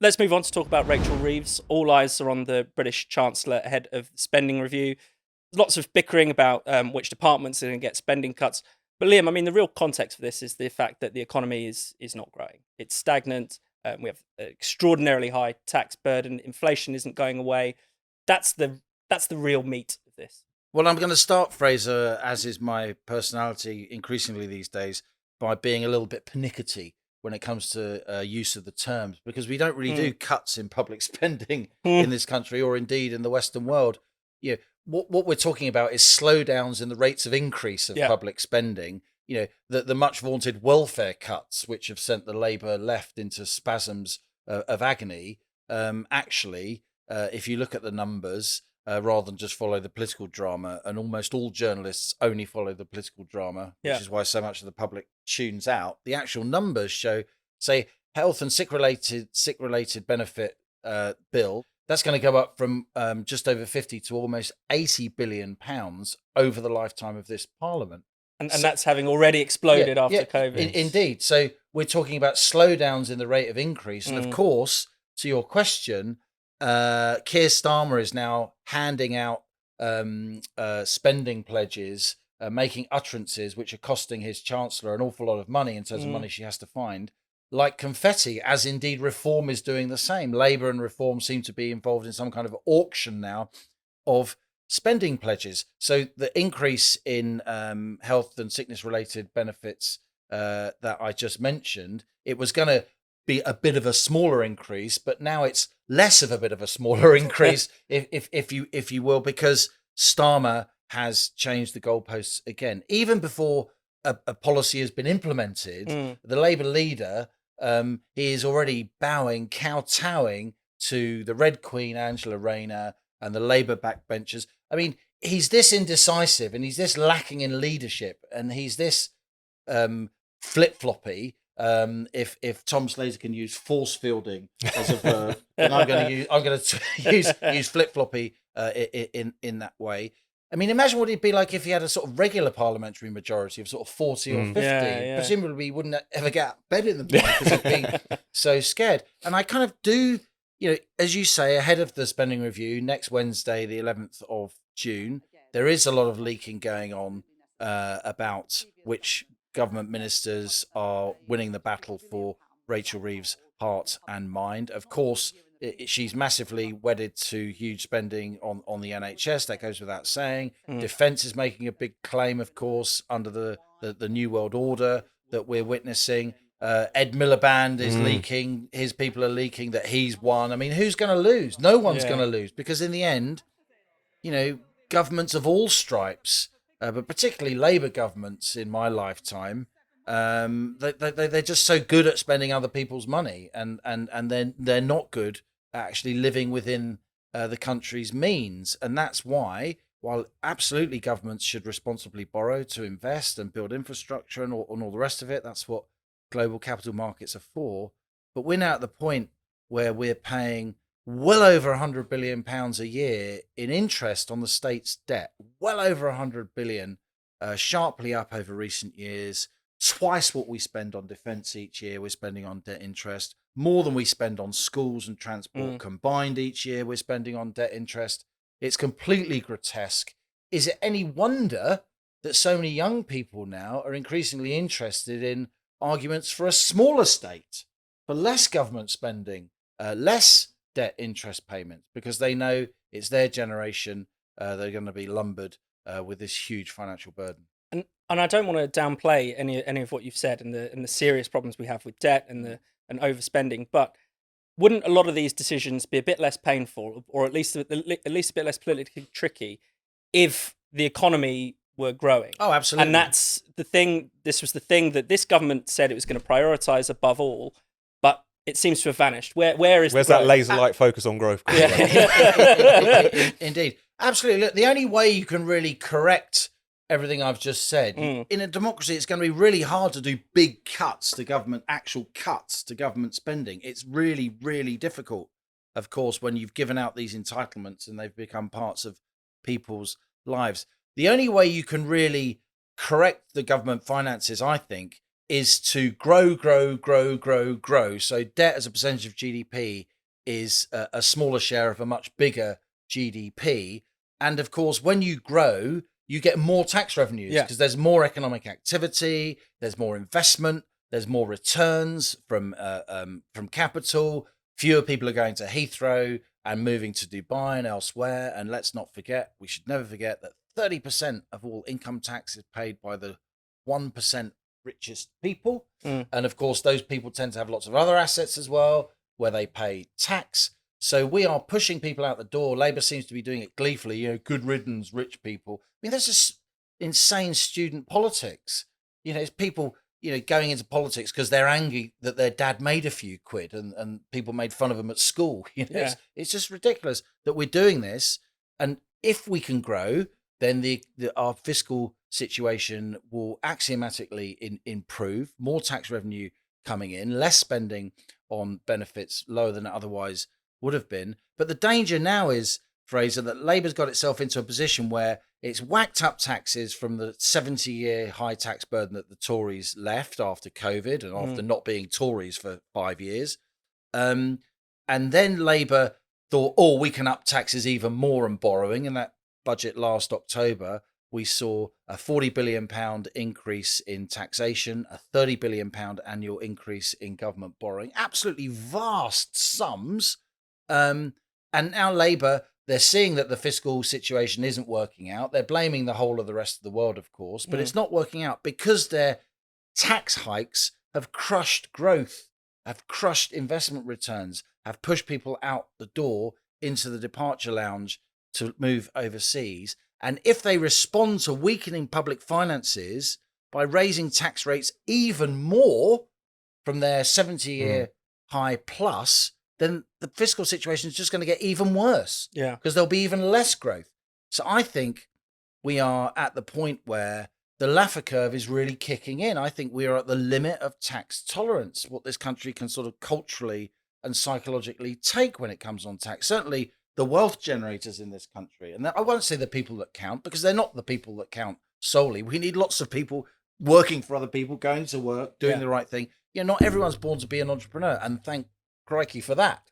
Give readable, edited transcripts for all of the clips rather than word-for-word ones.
Let's move on to talk about Rachel Reeves. All eyes are on the British Chancellor ahead of the spending review. Lots of bickering about which departments are going to get spending cuts. But Liam, I mean, the real context for this is the fact that the economy is not growing. It's stagnant. We have an extraordinarily high tax burden. Inflation isn't going away. That's the real meat of this. Well, I'm going to start, Fraser, as is my personality increasingly these days, by being a little bit pernickety when it comes to use of the terms, because we don't really do cuts in public spending in this country, or indeed in the Western world. You know, what we're talking about is slowdowns in the rates of increase of public spending. You know, the much vaunted welfare cuts, which have sent the Labour left into spasms of agony. Actually, if you look at the numbers, rather than just follow the political drama, and almost all journalists only follow the political drama, which is why so much of the public tunes out. The actual numbers show, say, health and sick related benefit bill, that's going to go up from just over 50 to almost 80 billion pounds over the lifetime of this parliament. And that's having already exploded after COVID. Indeed. So we're talking about slowdowns in the rate of increase. And of course, to your question, Keir Starmer is now handing out spending pledges, making utterances which are costing his Chancellor an awful lot of money in terms of money she has to find, like confetti, as indeed Reform is doing the same. Labour and Reform seem to be involved in some kind of auction now of spending pledges. So the increase in health and sickness related benefits that I just mentioned, it was going to be a bit of a smaller increase, but now it's less of a bit of a smaller increase, if you will, because Starmer has changed the goalposts again. Even before a policy has been implemented, the Labour leader, he is already kowtowing to the Red Queen, Angela Rayner, and the Labour backbenchers. I mean, he's this indecisive, and he's this lacking in leadership, and he's this flip-floppy. If Tom Slater can use force fielding as a verb, then I'm going to use flip-floppy in that way. I mean, imagine what it'd be like if he had a sort of regular parliamentary majority of sort of 40 or 50. Presumably, he wouldn't ever get out of bed in the morning because he'd be so scared. And I kind of do, you know, as you say, ahead of the spending review next Wednesday, the 11th of June, there is a lot of leaking going on about which government ministers are winning the battle for Rachel Reeves' heart and mind. Of course, she's massively wedded to huge spending on the NHS. That goes without saying. Defence is making a big claim, of course, under the New World Order that we're witnessing. Ed Miliband is leaking. His people are leaking that he's won. I mean, who's going to lose? No one's going to lose, because in the end, you know, governments of all stripes, but particularly Labour governments in my lifetime, they're just so good at spending other people's money, and then they're not good at actually living within the country's means. And that's why, while absolutely governments should responsibly borrow to invest and build infrastructure and all the rest of it, that's what global capital markets are for. But we're now at the point where we're paying well over £100 billion a year in interest on the state's debt, well over £100 billion, sharply up over recent years. Twice what we spend on defence each year, we're spending on debt interest. More than we spend on schools and transport combined each year, we're spending on debt interest. It's completely grotesque. Is it any wonder that so many young people now are increasingly interested in arguments for a smaller state, for less government spending, less debt interest payments, because they know it's their generation they're going to be lumbered with this huge financial burden. And I don't want to downplay any of what you've said and the serious problems we have with debt and overspending, but wouldn't a lot of these decisions be a bit less painful, or at least a bit less politically tricky, if the economy were growing? Oh, absolutely. And that's the thing. This was the thing that this government said it was going to prioritise above all, but it seems to have vanished. Where's that laser-like focus on growth? Indeed, absolutely. Look, the only way you can really correct everything I've just said in a democracy, it's going to be really hard to do big cuts to government, actual cuts to government spending. It's really, really difficult, of course, when you've given out these entitlements and they've become parts of people's lives. The only way you can really correct the government finances, I think, is to grow. So debt as a percentage of GDP is a smaller share of a much bigger GDP. And of course, when you grow, you get more tax revenues because there's more economic activity, there's more investment, there's more returns from capital. Fewer people are going to Heathrow and moving to Dubai and elsewhere. And let's not forget, we should never forget that 30% of all income tax is paid by the 1% richest people. And of course, those people tend to have lots of other assets as well, where they pay tax. So we are pushing people out the door. Labour seems to be doing it gleefully, good riddance, rich people. I mean, that's just insane student politics. It's people, going into politics because they're angry that their dad made a few quid and people made fun of them at school. It's just ridiculous that we're doing this. And if we can grow, then our fiscal situation will axiomatically improve, more tax revenue coming in, less spending on benefits, lower than it otherwise would have been. But the danger now is, Fraser, that Labour's got itself into a position where it's whacked up taxes from the 70-year high tax burden that the Tories left after COVID and after not being Tories for 5 years. And then Labour thought, we can up taxes even more and borrowing. In that budget last October, we saw a £40 billion increase in taxation, a £30 billion annual increase in government borrowing, absolutely vast sums. And now Labour, they're seeing that the fiscal situation isn't working out. They're blaming the whole of the rest of the world, of course, but it's not working out because their tax hikes have crushed growth, have crushed investment returns, have pushed people out the door into the departure lounge to move overseas. And if they respond to weakening public finances by raising tax rates even more from their 70-year high plus, then the fiscal situation is just going to get even worse. Because there'll be even less growth. So I think we are at the point where the Laffer curve is really kicking in. I think we are at the limit of tax tolerance, what this country can sort of culturally and psychologically take when it comes on tax. Certainly the wealth generators in this country. And I won't say the people that count, because they're not the people that count solely. We need lots of people working for other people, going to work, doing the right thing. Not everyone's born to be an entrepreneur. And thank crikey for that.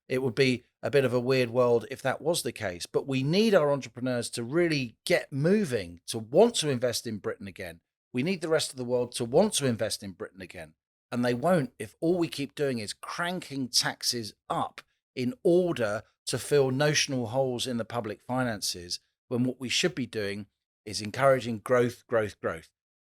It would be a bit of a weird world if that was the case. But we need our entrepreneurs to really get moving, to want to invest in Britain again. We need the rest of the world to want to invest in Britain again. And they won't if all we keep doing is cranking taxes up in order to fill notional holes in the public finances, when what we should be doing is encouraging growth.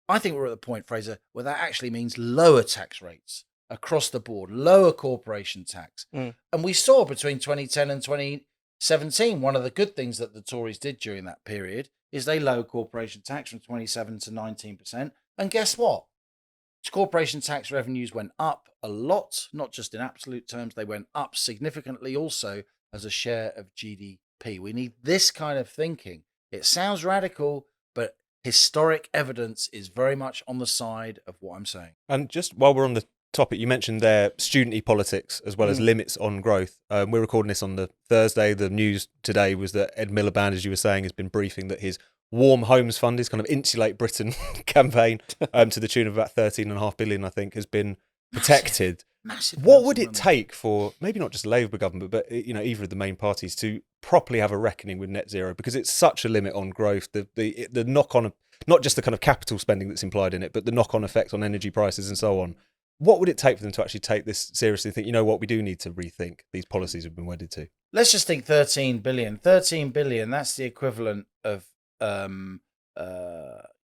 I think we're at the point, Fraser, where that actually means lower tax rates across the board, lower corporation tax. And we saw between 2010 and 2017, one of the good things that the Tories did during that period is they lowered corporation tax from 27 to 19%. And guess what? Corporation tax revenues went up a lot, not just in absolute terms, they went up significantly also as a share of GDP. We need this kind of thinking. It sounds radical, but historic evidence is very much on the side of what I'm saying. And just while we're on the topic, you mentioned there student-y politics as well as limits on growth. We're recording this on the Thursday. The news today was that Ed Miliband, as you were saying, has been briefing that his Warm Homes Fund, his kind of Insulate Britain campaign, to the tune of about 13.5 billion, I think, has been protected. Massive. What would it take for maybe not just the Labour government, but either of the main parties to properly have a reckoning with net zero? Because it's such a limit on growth. The knock-on, not just the kind of capital spending that's implied in it, but the knock-on effect on energy prices and so on. What would it take for them to actually take this seriously and think, we do need to rethink these policies we've been wedded to? Let's just think 13 billion. 13 billion, that's the equivalent of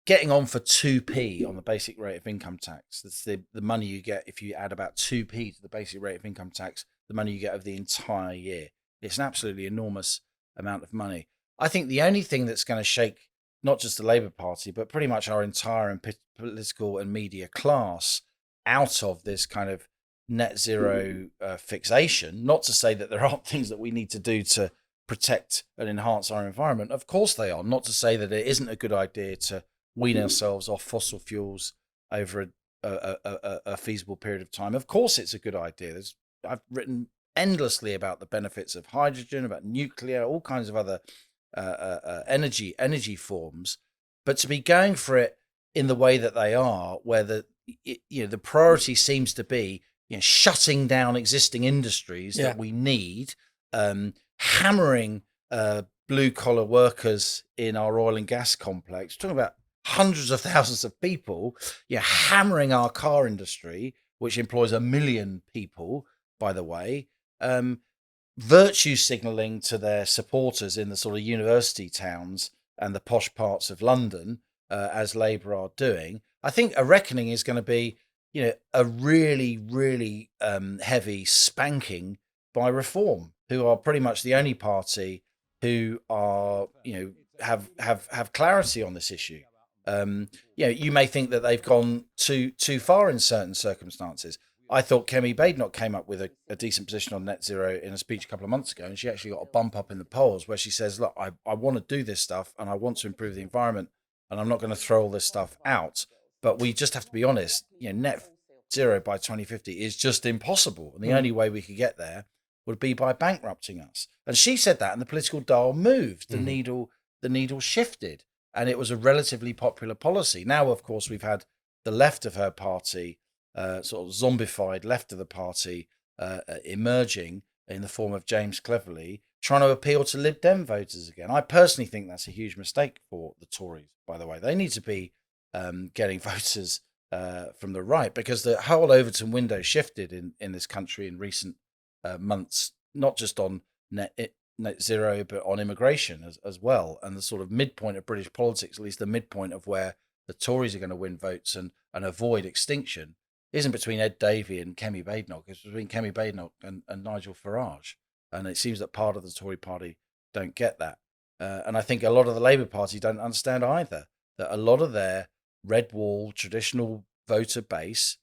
getting on for 2p on the basic rate of income tax. That's the money you get if you add about 2p to the basic rate of income tax, the money you get over the entire year. It's an absolutely enormous amount of money. I think the only thing that's going to shake not just the Labour Party, but pretty much our entire political and media class out of this kind of net zero fixation, not to say that there aren't things that we need to do to protect and enhance our environment. Of course they are. Not to say that it isn't a good idea to wean ourselves off fossil fuels over a feasible period of time. Of course it's a good idea. I've written endlessly about the benefits of hydrogen, about nuclear, all kinds of other energy forms. But to be going for it in the way that they are, where the priority seems to be shutting down existing industries that we need, hammering blue collar workers in our oil and gas complex. We're talking about hundreds of thousands of people, hammering our car industry, which employs 1 million people, by the way, virtue signalling to their supporters in the sort of university towns and the posh parts of London, as Labour are doing. I think a reckoning is going to be, a really, really heavy spanking by Reform, who are pretty much the only party who are, have clarity on this issue. You may think that they've gone too far in certain circumstances. I thought Kemi Badenoch came up with a decent position on net zero in a speech a couple of months ago, and she actually got a bump up in the polls where she says, look, I want to do this stuff and I want to improve the environment, and I'm not going to throw all this stuff out. But we just have to be honest, net zero by 2050 is just impossible. And the only way we could get there would be by bankrupting us. And she said that, and the political dial moved, the needle shifted, and it was a relatively popular policy. Now, of course, we've had the left of her party, sort of zombified left of the party, emerging in the form of James Cleverly, trying to appeal to Lib Dem voters again. I personally think that's a huge mistake for the Tories, by the way. They need to be getting voters from the right, because the whole Overton window shifted in this country in recent months, not just on net zero, but on immigration as well. And the sort of midpoint of British politics, at least the midpoint of where the Tories are going to win votes and avoid extinction, isn't between Ed Davey and Kemi Badenoch. It's between Kemi Badenoch and Nigel Farage. And it seems that part of the Tory party don't get that. And I think a lot of the Labour Party don't understand either, that a lot of their red wall traditional voter base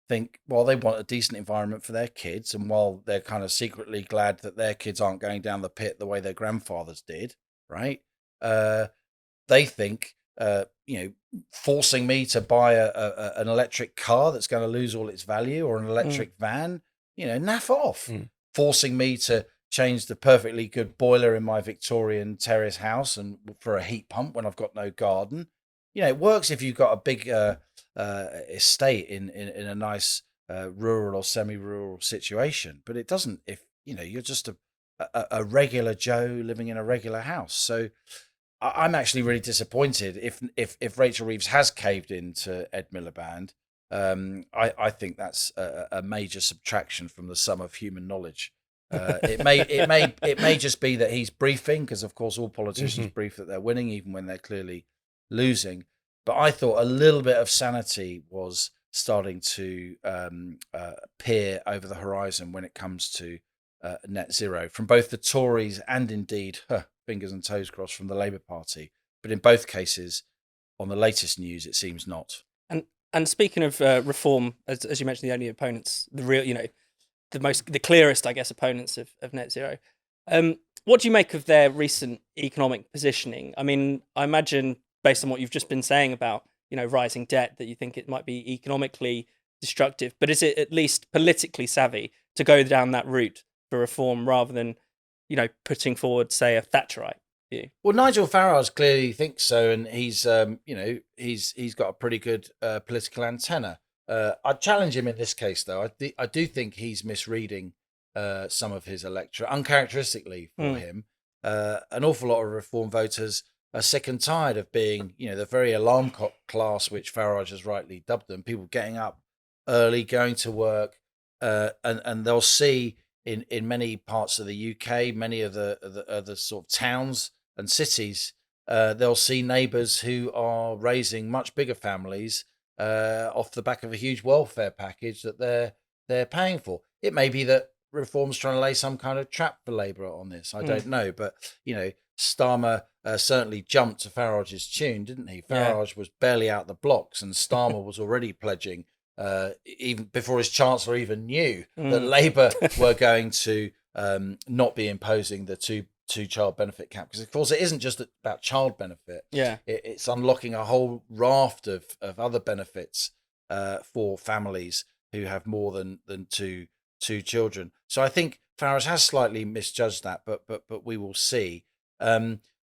think, well, they want a decent environment for their kids, and while they're kind of secretly glad that their kids aren't going down the pit the way their grandfathers did, right? They think, forcing me to buy an electric car that's going to lose all its value, or an electric van, naff off. Forcing me to change the perfectly good boiler in my Victorian terrace house and for a heat pump when I've got no garden. It works if you've got a big estate in a nice rural or semi-rural situation, but it doesn't if you're just a regular Joe living in a regular house. So I'm actually really disappointed if Rachel Reeves has caved into Ed Miliband. I think that's a major subtraction from the sum of human knowledge. It may just be that he's briefing, because of course all politicians brief that they're winning even when they're clearly losing. But I thought a little bit of sanity was starting to peer over the horizon when it comes to net zero from both the Tories and indeed, fingers and toes crossed, from the Labour Party. But in both cases, on the latest news, it seems not. And speaking of Reform, as you mentioned, the only opponents, the real, the clearest, I guess, opponents of net zero. What do you make of their recent economic positioning? I mean, I imagine, based on what you've just been saying about, rising debt, that you think it might be economically destructive. But is it at least politically savvy to go down that route for Reform rather than, putting forward, say, a Thatcherite view? Well, Nigel Farage clearly thinks so, and he's got a pretty good political antenna. I'd challenge him in this case, though. I do think he's misreading some of his electorate, uncharacteristically for him. An awful lot of Reform voters are sick and tired of being, the very alarm class, which Farage has rightly dubbed them, people getting up early, going to work, and they'll see in many parts of the UK, many of the sort of towns and cities, they'll see neighbours who are raising much bigger families off the back of a huge welfare package that they're paying for. It may be that Reform's trying to lay some kind of trap for Labour on this. I don't know, but Starmer certainly jumped to Farage's tune, didn't he? Farage was barely out the blocks, and Starmer was already pledging, even before his chancellor even knew that Labour were going to not be imposing the two child benefit cap, because of course it isn't just about child benefit. It's unlocking a whole raft of other benefits for families who have more than two children. So I think Farage has slightly misjudged that, but we will see.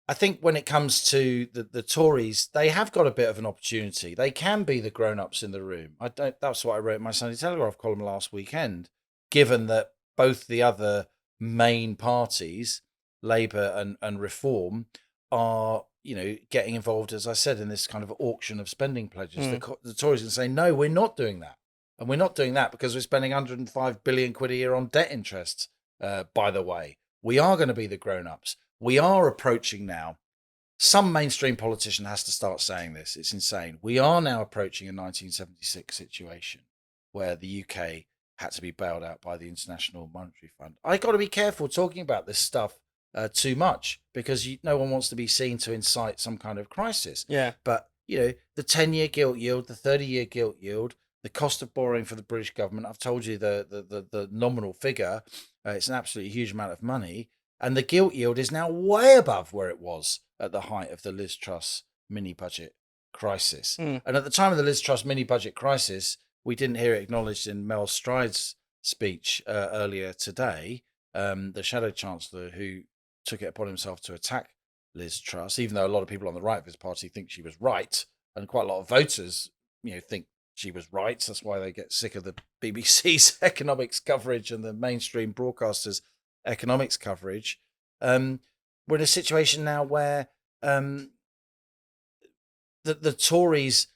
I think when it comes to the Tories, they have got a bit of an opportunity. They can be the grown-ups in the room. That's what I wrote in my Sunday Telegraph column last weekend, given that both the other main parties, Labour and Reform, are, getting involved, as I said, in this kind of auction of spending pledges. The Tories can say, no, we're not doing that. And we're not doing that because we're spending 105 billion quid a year on debt interest, by the way. We are going to be the grown-ups. We are approaching now. Some mainstream politician has to start saying this. It's insane. We are now approaching a 1976 situation where the UK had to be bailed out by the International Monetary Fund. I got to be careful talking about this stuff too much because no one wants to be seen to incite some kind of crisis. Yeah. But, the 10-year gilt yield, the 30-year gilt yield, the cost of borrowing for the British government, I've told you the nominal figure. It's an absolutely huge amount of money. And the gilt yield is now way above where it was at the height of the Liz Truss mini-budget crisis. And at the time of the Liz Truss mini-budget crisis, we didn't hear it acknowledged in Mel Stride's speech earlier today, the Shadow Chancellor who took it upon himself to attack Liz Truss, even though a lot of people on the right of his party think she was right, and quite a lot of voters, think she was right. That's why they get sick of the BBC's economics coverage and the mainstream broadcasters' economics coverage. We're in a situation now where the Tories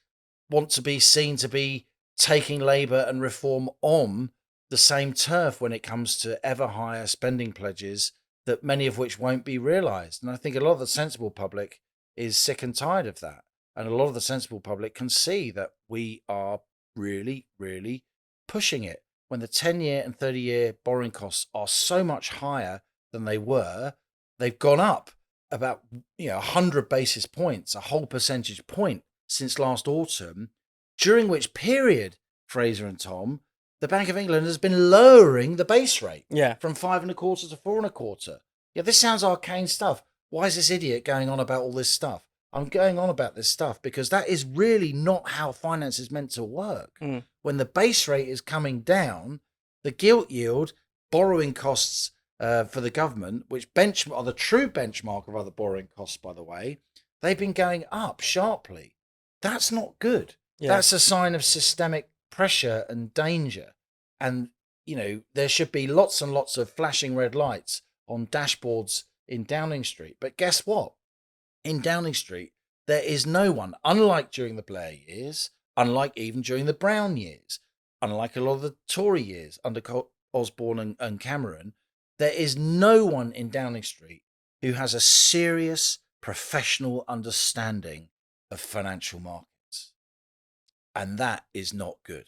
want to be seen to be taking Labour and Reform on the same turf when it comes to ever higher spending pledges, that many of which won't be realised. And I think a lot of the sensible public is sick and tired of that. And a lot of the sensible public can see that we are really, really pushing it when the 10-year and 30-year borrowing costs are so much higher than they were. They've gone up about 100 basis points, a whole percentage point since last autumn, during which period, Fraser and Tom, the Bank of England has been lowering the base rate from 5.25% to 4.25%. Yeah, this sounds arcane stuff. Why is this idiot going on about all this stuff? I'm going on about this stuff because that is really not how finance is meant to work. When the base rate is coming down, the gilt yield, borrowing costs for the government, which are the true benchmark of other borrowing costs, by the way, they've been going up sharply. That's not good. Yeah. That's a sign of systemic pressure and danger. And, there should be lots and lots of flashing red lights on dashboards in Downing Street. But guess what? In Downing Street, there is no one, unlike during the Blair years, unlike even during the Brown years, unlike a lot of the Tory years under Osborne and Cameron, there is no one in Downing Street who has a serious professional understanding of financial markets. And that is not good.